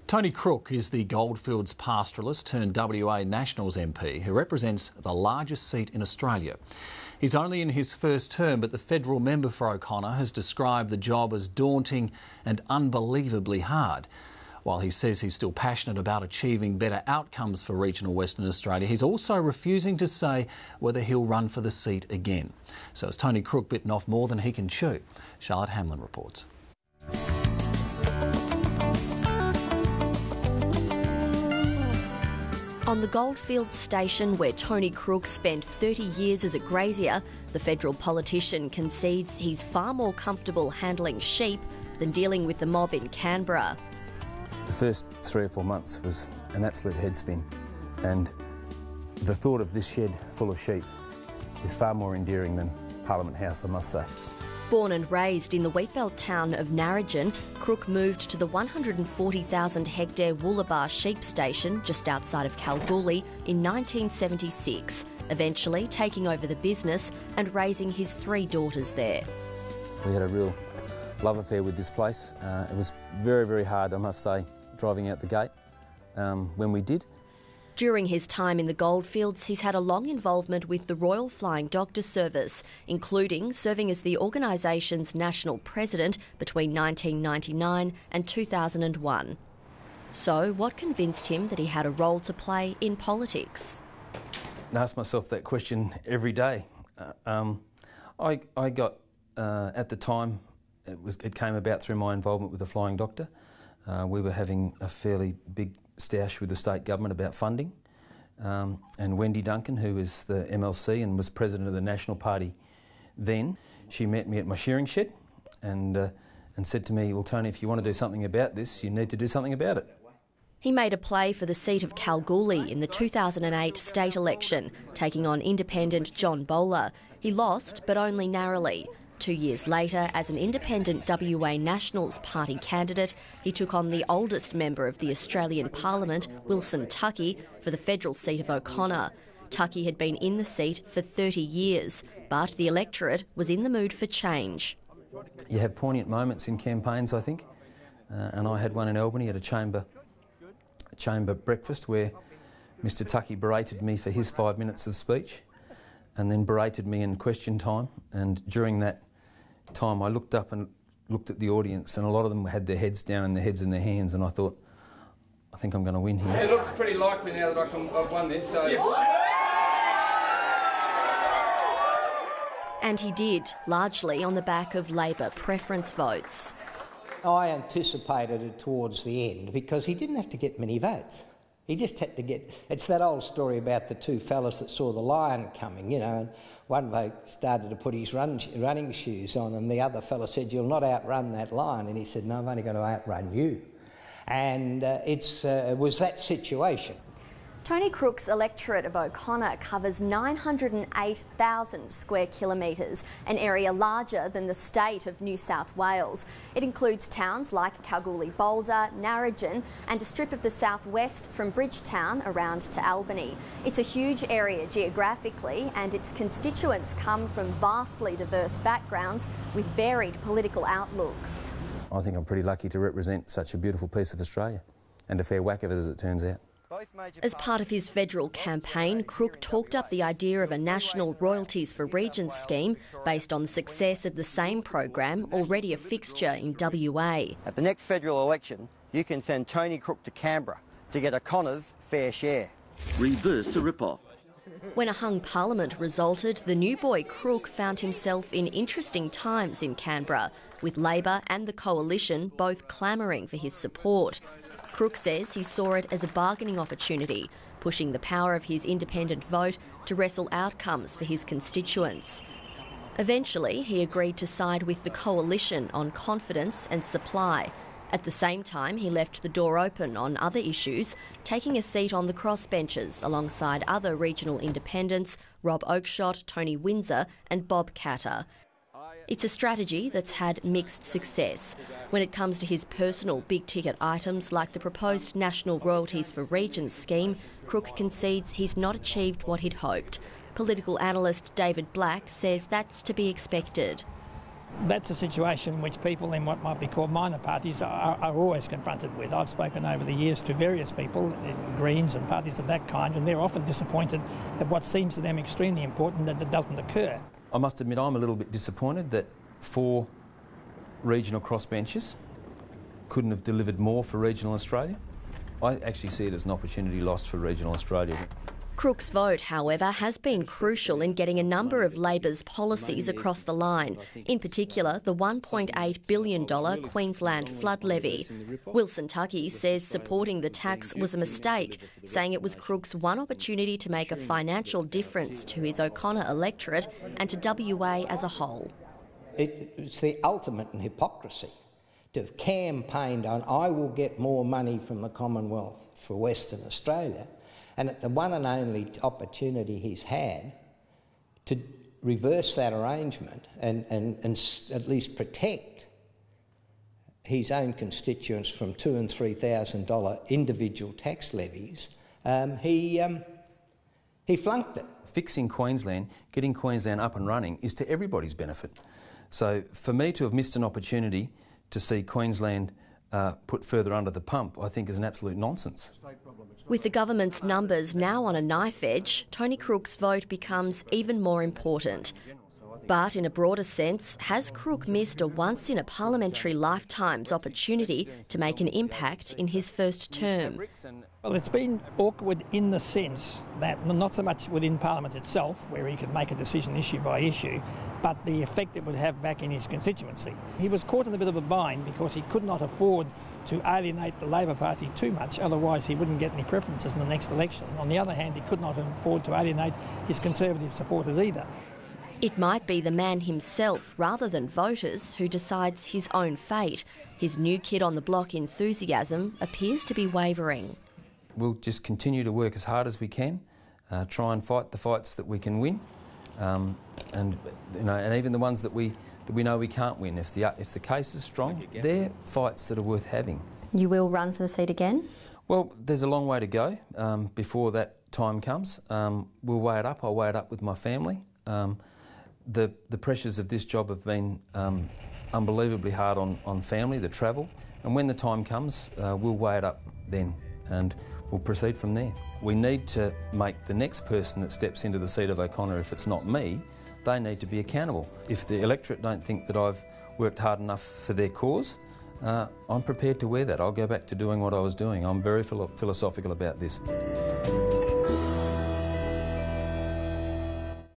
Tony Crook is the Goldfields pastoralist turned WA Nationals MP who represents the largest seat in Australia. He's only in his first term, but the federal member for O'Connor has described the job as daunting and unbelievably hard. While he says he's still passionate about achieving better outcomes for regional Western Australia, he's also refusing to say whether he'll run for the seat again. So has Tony Crook bitten off more than he can chew? Charlotte Hamlin reports. On the Goldfields station where Tony Crook spent 30 years as a grazier, the federal politician concedes he's far more comfortable handling sheep than dealing with the mob in Canberra. The first 3 or 4 months was an absolute headspin, and the thought of this shed full of sheep is far more endearing than Parliament House, I must say. Born and raised in the wheatbelt town of Narrogin, Crook moved to the 140,000-hectare Woolaba sheep station just outside of Kalgoorlie in 1976, eventually taking over the business and raising his 3 daughters there. We had a real love affair with this place. It was very, very hard, I must say, driving out the gate when we did. During his time in the Goldfields, he's had a long involvement with the Royal Flying Doctor Service, including serving as the organisation's national president between 1999 and 2001. So, what convinced him that he had a role to play in politics? I ask myself that question every day. I got, at the time, it came about through my involvement with the Flying Doctor. We were having a fairly big stoush with the state government about funding, and Wendy Duncan, who was the MLC and was president of the National Party then, she met me at my shearing shed and said to me, "Well, Tony, if you want to do something about this, you need to do something about it." He made a play for the seat of Kalgoorlie in the 2008 state election, taking on independent John Bowler. He lost, but only narrowly. 2 years later, as an independent WA Nationals Party candidate, he took on the oldest member of the Australian Parliament, Wilson Tuckey, for the federal seat of O'Connor. Tuckey had been in the seat for 30 years, but the electorate was in the mood for change. You have poignant moments in campaigns, I think, and I had one in Albany at a chamber breakfast where Mr Tuckey berated me for his 5 minutes of speech and then berated me in question time, and during that time I looked up and looked at the audience, and a lot of them had their heads down and their heads in their hands, and I thought, I think I'm going to win here. It looks pretty likely now that I've won this, so... And he did, largely on the back of Labor preference votes. I anticipated it towards the end because he didn't have to get many votes. He just had to get... It's that old story about the 2 fellas that saw the lion coming, you know, and one bloke started to put his running shoes on, and the other fella said, "You'll not outrun that lion." And he said, "No, I'm only going to outrun you." And it was that situation. Tony Crook's electorate of O'Connor covers 908,000 square kilometres, an area larger than the state of New South Wales. It includes towns like Kalgoorlie-Boulder, Narrogin and a strip of the southwest from Bridgetown around to Albany. It's a huge area geographically, and its constituents come from vastly diverse backgrounds with varied political outlooks. I think I'm pretty lucky to represent such a beautiful piece of Australia, and a fair whack of it as it turns out. As part of his federal campaign, Crook talked up the idea of a national royalties for regions scheme based on the success of the same program, already a fixture in WA. At the next federal election, you can send Tony Crook to Canberra to get O'Connor's fair share. Reverse a rip-off. When a hung parliament resulted, the new boy Crook found himself in interesting times in Canberra, with Labor and the Coalition both clamouring for his support. Crook says he saw it as a bargaining opportunity, pushing the power of his independent vote to wrestle outcomes for his constituents. Eventually, he agreed to side with the Coalition on confidence and supply. At the same time, he left the door open on other issues, taking a seat on the crossbenches alongside other regional independents, Rob Oakeshott, Tony Windsor and Bob Catter. It's a strategy that's had mixed success. When it comes to his personal big-ticket items like the proposed national royalties for regions scheme, Crook concedes he's not achieved what he'd hoped. Political analyst David Black says that's to be expected. That's a situation which people in what might be called minor parties are always confronted with. I've spoken over the years to various people in Greens and parties of that kind, and they're often disappointed that what seems to them extremely important that it doesn't occur. I must admit I'm a little bit disappointed that 4 regional crossbenchers couldn't have delivered more for regional Australia. I actually see it as an opportunity lost for regional Australia. Crook's vote, however, has been crucial in getting a number of Labor's policies across the line, in particular the $1.8 billion Queensland flood levy. Wilson Tuckey says supporting the tax was a mistake, saying it was Crook's one opportunity to make a financial difference to his O'Connor electorate and to WA as a whole. It's the ultimate in hypocrisy to have campaigned on, I will get more money from the Commonwealth for Western Australia, and at the one and only opportunity he's had to reverse that arrangement and at least protect his own constituents from $2,000 and $3,000 individual tax levies, he flunked it. Fixing Queensland, getting Queensland up and running is to everybody's benefit. So for me to have missed an opportunity to see Queensland put further under the pump, I think is an absolute nonsense. With the government's numbers now on a knife edge, Tony Crook's vote becomes even more important. But in a broader sense, has Crook missed a once-in-a-parliamentary lifetime's opportunity to make an impact in his first term? Well, it's been awkward in the sense that, not so much within Parliament itself, where he could make a decision issue by issue, but the effect it would have back in his constituency. He was caught in a bit of a bind because he could not afford to alienate the Labor Party too much, otherwise he wouldn't get any preferences in the next election. On the other hand, he could not afford to alienate his Conservative supporters either. It might be the man himself, rather than voters, who decides his own fate. His new kid on the block enthusiasm appears to be wavering. We'll just continue to work as hard as we can, try and fight the fights that we can win, and even the ones that we know we can't win. If the case is strong, they're fights that are worth having. You will run for the seat again? Well, there's a long way to go before that time comes. We'll weigh it up. I'll weigh it up with my family. The pressures of this job have been unbelievably hard on family, the travel, and when the time comes, we'll weigh it up then and we'll proceed from there. We need to make the next person that steps into the seat of O'Connor, if it's not me, they need to be accountable. If the electorate don't think that I've worked hard enough for their cause, I'm prepared to wear that. I'll go back to doing what I was doing. I'm very philosophical about this.